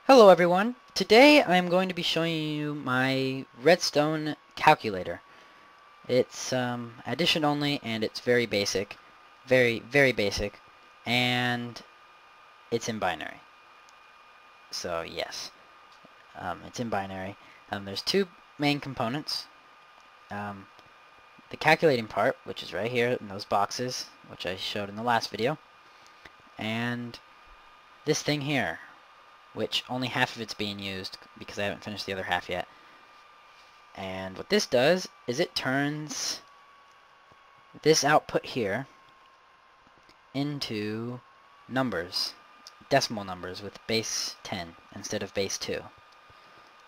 Hello everyone. Today I'm going to be showing you my Redstone calculator. It's addition only and it's very basic. Very basic. And it's in binary. So yes, it's in binary. There's two main components. The calculating part, which is right here in those boxes, which I showed in the last video. And this thing here, which only half of it's being used because I haven't finished the other half yet. And what this does is it turns this output here into numbers, decimal numbers with base 10 instead of base 2.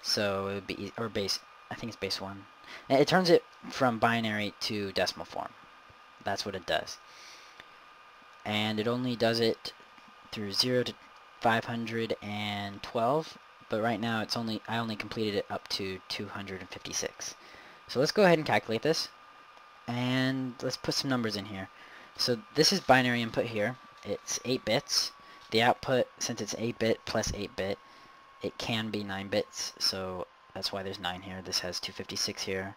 So it would be, or base, I think it's base 1. And it turns it from binary to decimal form. That's what it does. And it only does it through 0 to 512, but right now I only completed it up to 256. So let's go ahead and calculate this, and let's put some numbers in here. So this is binary input here. It's 8 bits. The output, since it's 8-bit plus 8-bit, it can be 9 bits, so that's why there's 9 here. This has 256 here,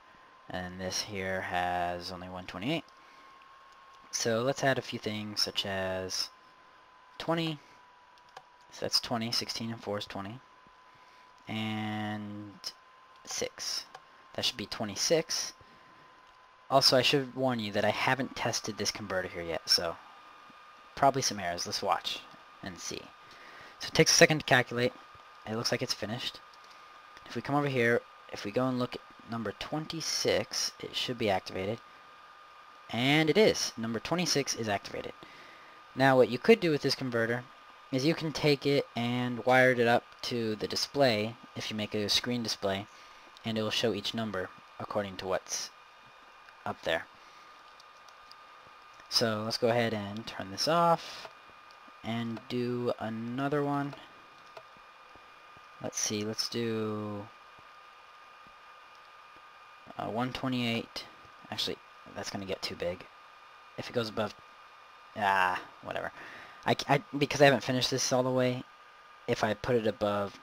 and this here has only 128. So let's add a few things such as 20. So that's 20, 16 and 4 is 20. And 6. That should be 26. Also, I should warn you that I haven't tested this converter here yet, so probably some errors. Let's watch and see. So it takes a second to calculate. It looks like it's finished. If we come over here, if we go and look at number 26, it should be activated. And it is. Number 26 is activated. Now what you could do with this converter is you can take it and wire it up to the display if you make a screen display, and it will show each number according to what's up there. So let's go ahead and turn this off and do another one. Let's see, let's do 128. Actually, that's going to get too big. If it goes above, whatever. Because I haven't finished this all the way, if I put it above,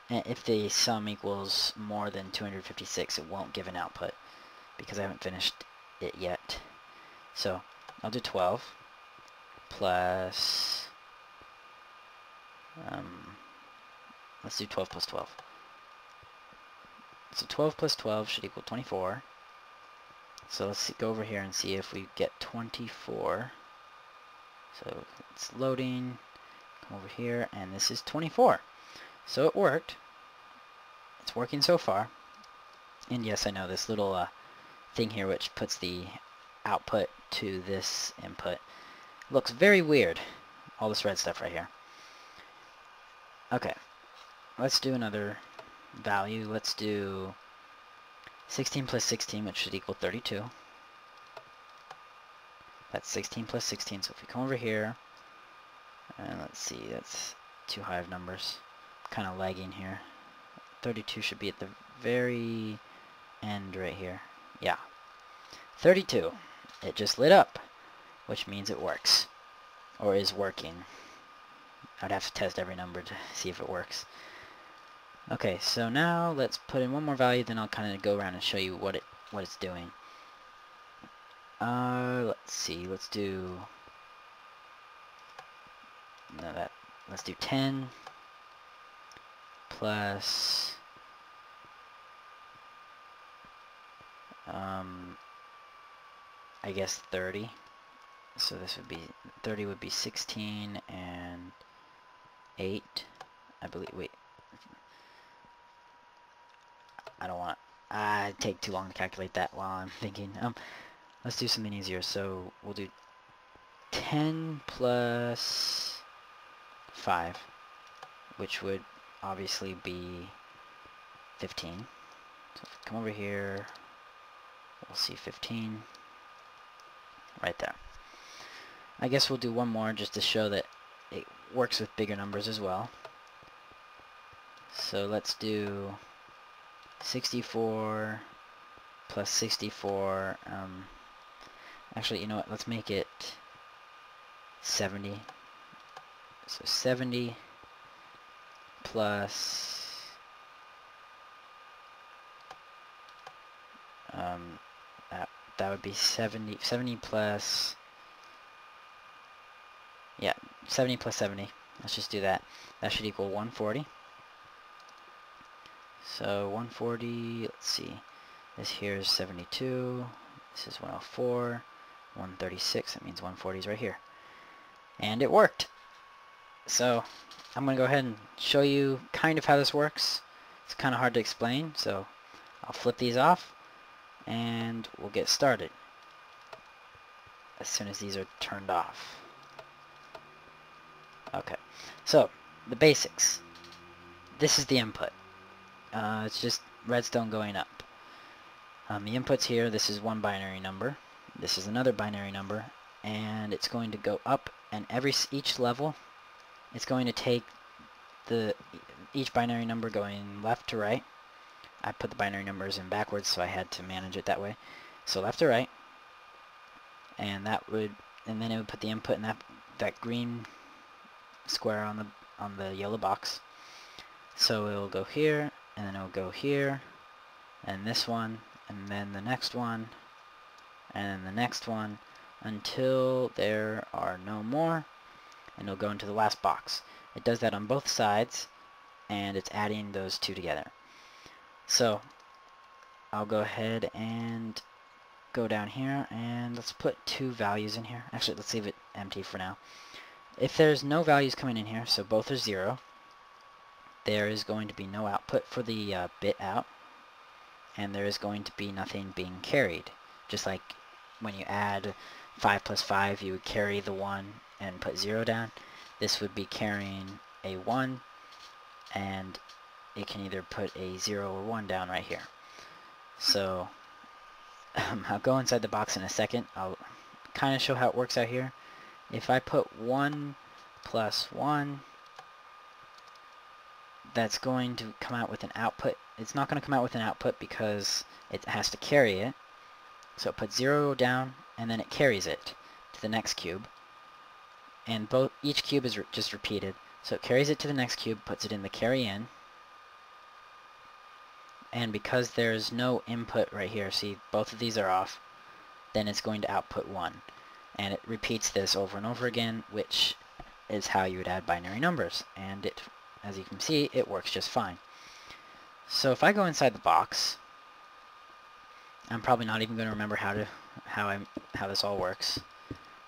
if the sum equals more than 256, it won't give an output because I haven't finished it yet. So I'll do 12 plus, let's do 12 plus 12. So 12 plus 12 should equal 24. So let's go over here and see if we get 24. So it's loading, come over here, and this is 24. So it worked. It's working so far. And yes, I know this little thing here which puts the output to this input looks very weird. All this red stuff right here. Okay, let's do another value. Let's do 16 plus 16, which should equal 32. That's 16 plus 16, so if we come over here, and let's see, that's too high of numbers. Kind of lagging here. 32 should be at the very end right here. Yeah. 32. It just lit up, which means it works. Or is working. I'd have to test every number to see if it works. Okay, so now let's put in one more value, then I'll kind of go around and show you what it's doing. Let's see, let's do let's do 10 plus I guess 30. So this would be 30 would be 16 and 8, I believe. Wait, I don't want it take too long to calculate that while I'm thinking. Let's do something easier. So we'll do 10 plus 5, which would obviously be 15. So if we come over here, we'll see 15 right there. I guess we'll do one more just to show that it works with bigger numbers as well. So let's do 64 plus 64. Actually, you know what? Let's make it 70. So 70 plus that would be 70 plus, yeah, 70 plus 70. Let's just do that. That should equal 140. So 140, let's see. This here is 72. This is 104. 136. That means 140 is right here. And it worked. So I'm going to go ahead and show you kind of how this works. It's kind of hard to explain, so I'll flip these off and we'll get started as soon as these are turned off. Okay, so the basics. This is the input. It's just redstone going up. The inputs here, this is one binary number. This is another binary number, and it's going to go up, and each level it's going to take each binary number going left to right. I put the binary numbers in backwards, so I had to manage it that way. So left to right, and then it would put the input in that green square on the yellow box. So it will go here, and then it will go here, and this one, and then the next one, and then the next one, until there are no more, and it'll go into the last box. It does that on both sides, and it's adding those two together. So I'll go ahead and go down here, and let's put 2 values in here. Actually, let's leave it empty for now. If there's no values coming in here, so both are 0, there is going to be no output for the bit out, and there is going to be nothing being carried. Just like when you add 5 plus 5, you would carry the 1 and put 0 down. This would be carrying a 1, and it can either put a 0 or 1 down right here. So I'll go inside the box in a second. I'll kind of show how it works out here. If I put 1 plus 1, that's going to come out with an output. It's not going to come out with an output because it has to carry it. So it puts 0 down, and then it carries it to the next cube. And each cube is just repeated. So it carries it to the next cube, puts it in the carry in. And because there's no input right here, see, both of these are off, then it's going to output 1. And it repeats this over and over again, which is how you would add binary numbers. And as you can see, it works just fine. So if I go inside the box, I'm probably not even going to remember how this all works,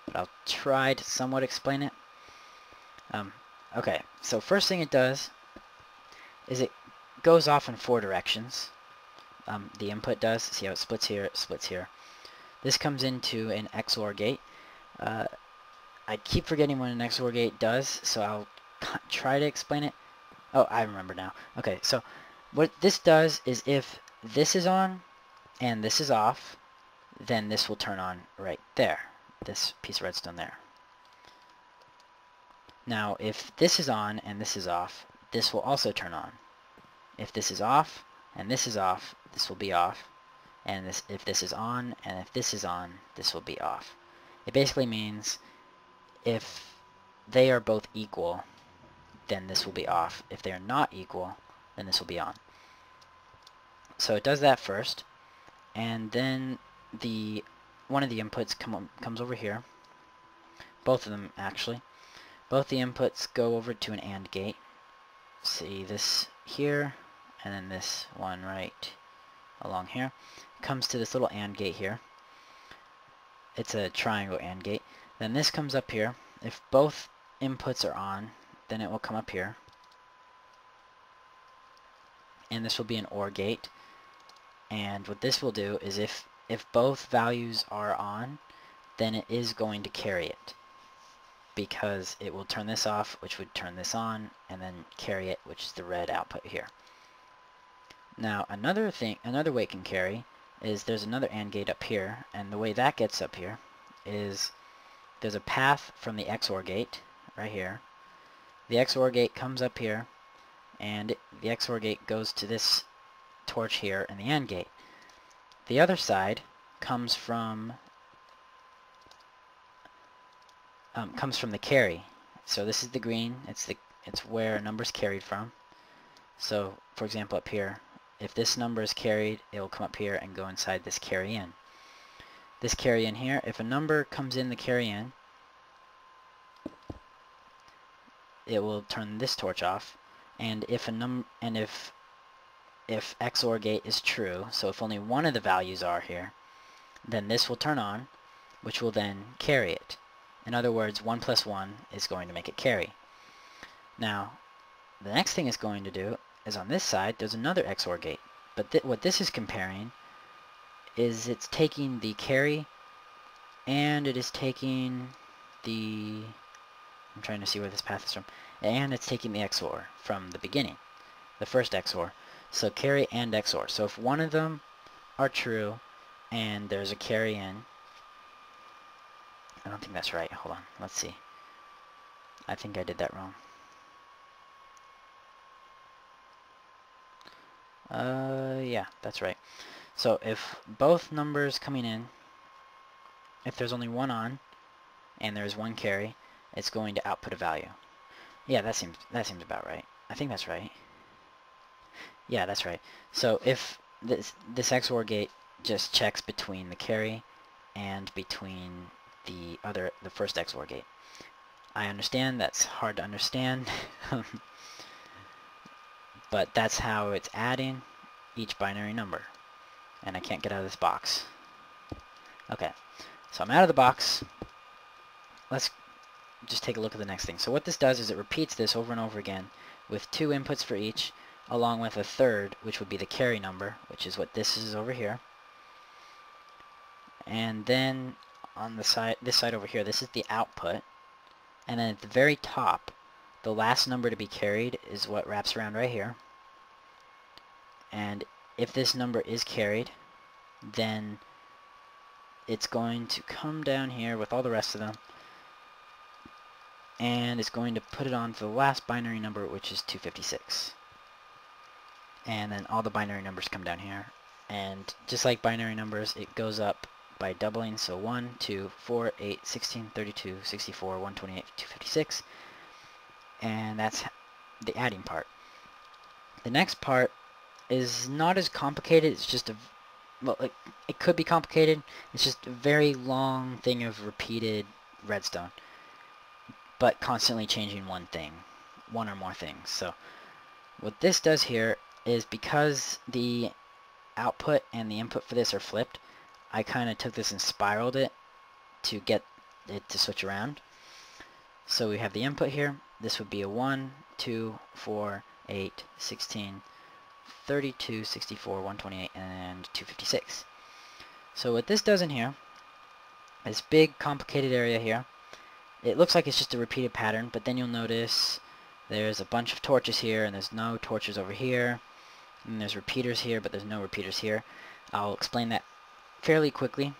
but I'll try to somewhat explain it. Okay, so first thing it does is it goes off in 4 directions. The input does. See how it splits here, it splits here. This comes into an XOR gate. I keep forgetting what an XOR gate does, so I'll try to explain it. Oh, I remember now. Okay, so what this does is if this is on and this is off, then this will turn on right there. This piece of redstone there. Now, if this is on and this is off, this will also turn on. If this is off and this is off, this will be off. And if this is on and if this is on, this will be off. It basically means if they are both equal, then this will be off. If they are not equal, then this will be on. So it does that first, and then one of the inputs comes over here. Both of them, actually. Both the inputs go over to an AND gate. See this here, and then this one right along here. Comes to this little AND gate here. It's a triangle AND gate. Then this comes up here. If both inputs are on, then it will come up here. And this will be an OR gate. And what this will do is if both values are on, then it is going to carry it. Because it will turn this off, which would turn this on, and then carry it, which is the red output here. Now another way it can carry is there's another AND gate up here, and the way that gets up here is there's a path from the XOR gate right here. The XOR gate comes up here, and the XOR gate goes to this torch here and the AND gate. The other side comes from the carry. So this is the green. It's where a number's carried from. So, for example, up here, if this number is carried, it will come up here and go inside this carry in. This carry in here, if a number comes in the carry in, it will turn this torch off. And if if XOR gate is true, so if only one of the values are here, then this will turn on, which will then carry it. In other words, 1 plus 1 is going to make it carry. Now, the next thing it's going to do is on this side, there's another XOR gate. But what this is comparing is it's taking the carry and it is taking the... I'm trying to see where this path is from. And it's taking the XOR from the beginning, the first XOR. So carry and XOR. So if one of them are true and there's a carry in, I don't think that's right. Hold on. Let's see. I think I did that wrong. Yeah, that's right. So if both numbers coming in, if there's only one on and there's one carry, it's going to output a value. Yeah, that seems about right. I think that's right. Yeah, that's right. So if this XOR gate just checks between the carry and between the first XOR gate. I understand that's hard to understand. But that's how it's adding each binary number. And I can't get out of this box. Okay, so I'm out of the box. Let's just take a look at the next thing. So what this does is it repeats this over and over again with 2 inputs for each, along with a third, which would be the carry number, which is what this is over here. And then on the side, this side over here, this is the output. And then at the very top, the last number to be carried is what wraps around right here. And if this number is carried, then it's going to come down here with all the rest of them, and it's going to put it on for the last binary number, which is 256. And then all the binary numbers come down here. And just like binary numbers, it goes up by doubling. So 1, 2, 4, 8, 16, 32, 64, 128, 256. And that's the adding part. The next part is not as complicated. It's just well, it could be complicated. It's just a very long thing of repeated redstone, but constantly changing one or more things. So what this does here is, because the output and the input for this are flipped, I kind of took this and spiraled it to get it to switch around. So we have the input here. This would be a 1, 2, 4, 8, 16, 32, 64, 128, and 256. So what this does in here, this big complicated area here, it looks like it's just a repeated pattern, but then you'll notice there's a bunch of torches here, and there's no torches over here, and there's repeaters here, but there's no repeaters here. I'll explain that fairly quickly.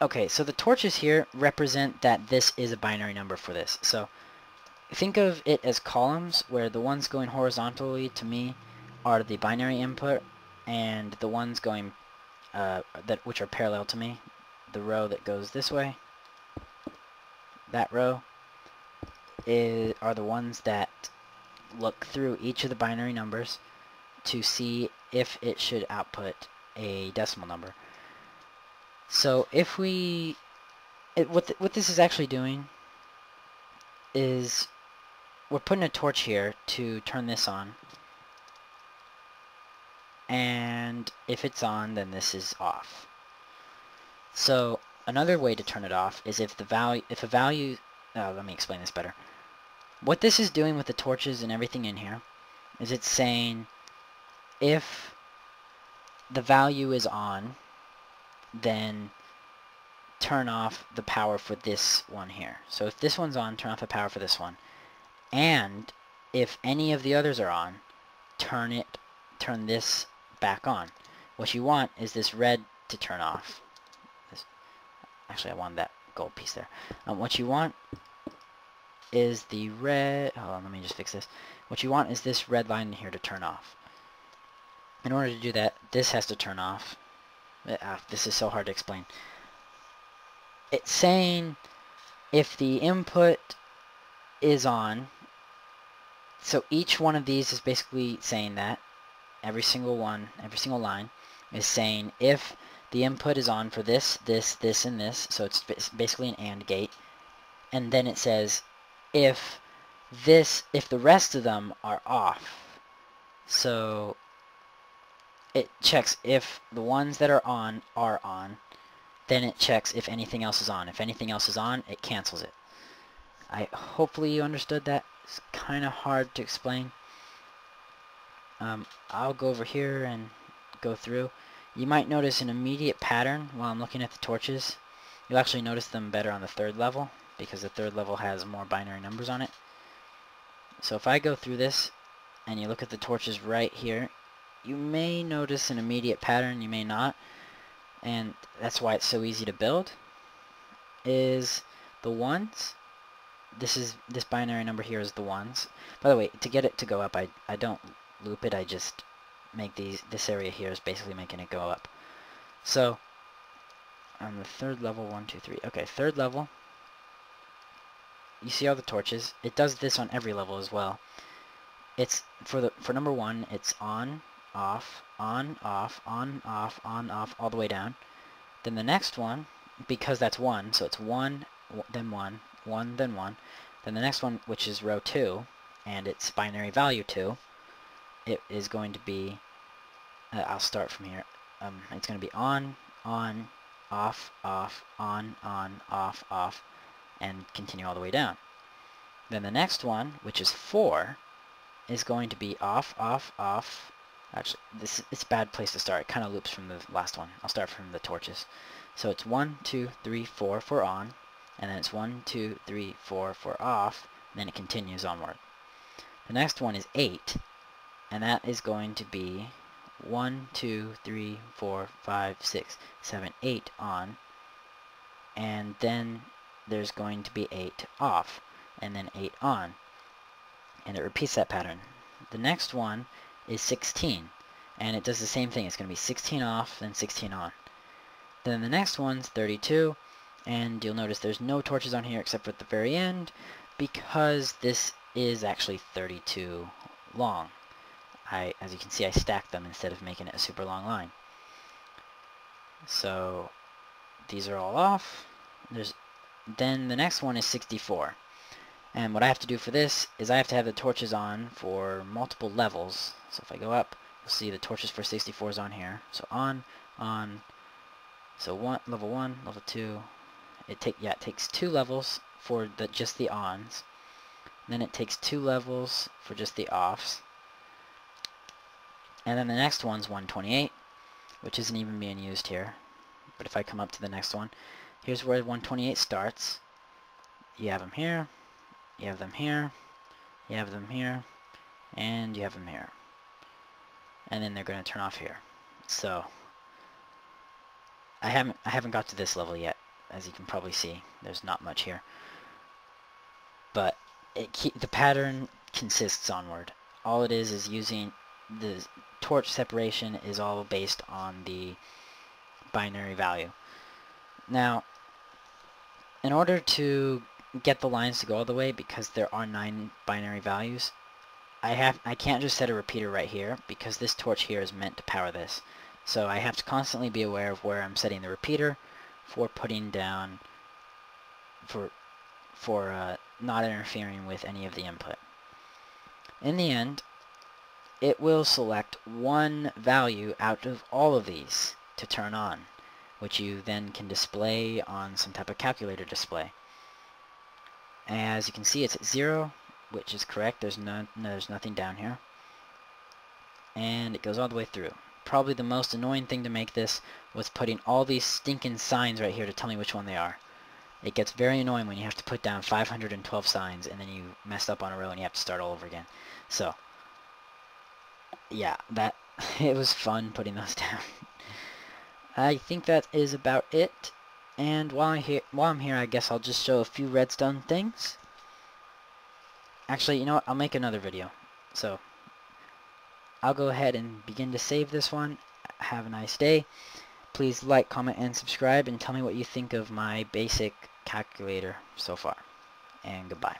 Okay, so the torches here represent that this is a binary number for this. So think of it as columns, where the ones going horizontally to me are the binary input, and the ones going which are parallel to me, the row that goes this way, that row, are the ones that look through each of the binary numbers to see if it should output a decimal number. So if what this is actually doing is we're putting a torch here to turn this on, and if it's on, then this is off. So another way to turn it off is if a value, let me explain this better. What this is doing with the torches and everything in here is it's saying if the value is on, then turn off the power for this one here. So if this one's on, turn off the power for this one. And if any of the others are on, turn this back on. What you want is this red to turn off. Actually, I wanted that gold piece there. What you want is the red... Hold on, let me just fix this. What you want is this red line in here to turn off. In order to do that, this has to turn off. This is so hard to explain. It's saying if the input is on, So each one of these is basically saying that every single one, every single line is saying if the input is on for this, this, this, and this, so it's basically an AND gate, and then it says if the rest of them are off. So it checks if the ones that are on, then it checks if anything else is on. If anything else is on, it cancels it. Hopefully you understood that. It's kind of hard to explain. I'll go over here and go through. You might notice an immediate pattern while I'm looking at the torches. You'll actually notice them better on the third level because the third level has more binary numbers on it. So if I go through this and you look at the torches right here, you may notice an immediate pattern, you may not, and that's why it's so easy to build. Is the ones, this binary number here is the ones. By the way, to get it to go up, I don't loop it, I just make this area here is basically making it go up. So on the third level, 1, 2, 3. Okay, third level, you see all the torches. It does this on every level as well. It's for number 1, it's on, off, on, off, on, off, on, off, all the way down. Then the next one, because that's 1, so it's 1, then 1, 1, then 1. Then the next one, which is row 2, and it's binary value 2, it is going to be, I'll start from here. It's going to be on, off, off, on, off, off, and continue all the way down. Then the next one, which is 4, is going to be off, off, off. Actually, it's a bad place to start. It kind of loops from the last one. I'll start from the torches. So it's 1, 2, 3, 4 for on, and then it's 1, 2, 3, 4 for off, and then it continues onward. The next one is 8, and that is going to be 1, 2, 3, 4, 5, 6, 7, 8 on, and then there's going to be 8 off, and then 8 on, and it repeats that pattern. The next one is 16, and it does the same thing. It's going to be 16 off, then 16 on. Then the next one's 32, and you'll notice there's no torches on here except for at the very end, because this is actually 32 long. As you can see, I stacked them instead of making it a super long line. So these are all off. Then the next one is 64. And what I have to do for this is I have to have the torches on for multiple levels. So if I go up, you'll see the torches for 64 is on here. So on. So level 1, level 2. It takes 2 levels for just the ons. Then it takes 2 levels for just the offs. And then the next one's 128, which isn't even being used here. But if I come up to the next one, here's where 128 starts. You have them here, you have them here, you have them here, and you have them here. And then they're going to turn off here. So I haven't got to this level yet. As you can probably see, there's not much here. But the pattern consists onward. All it is using the torch separation is all based on the binary value. Now, in order to get the lines to go all the way, because there are 9 binary values, I can't just set a repeater right here, because this torch here is meant to power this. So I have to constantly be aware of where I'm setting the repeater for putting down, for not interfering with any of the input. In the end, it will select one value out of all of these to turn on, which you then can display on some type of calculator display. As you can see, it's at 0, which is correct. There's nothing down here. And it goes all the way through. Probably the most annoying thing to make this was putting all these stinking signs right here to tell me which one they are. It gets very annoying when you have to put down 512 signs and then you mess up on a row and you have to start all over again. So, yeah, it was fun putting those down. I think that is about it. And while I'm here, I guess I'll just show a few redstone things. Actually, you know what? I'll make another video. So, I'll go ahead and begin to save this one. Have a nice day. Please like, comment, and subscribe, and tell me what you think of my basic calculator so far. And goodbye.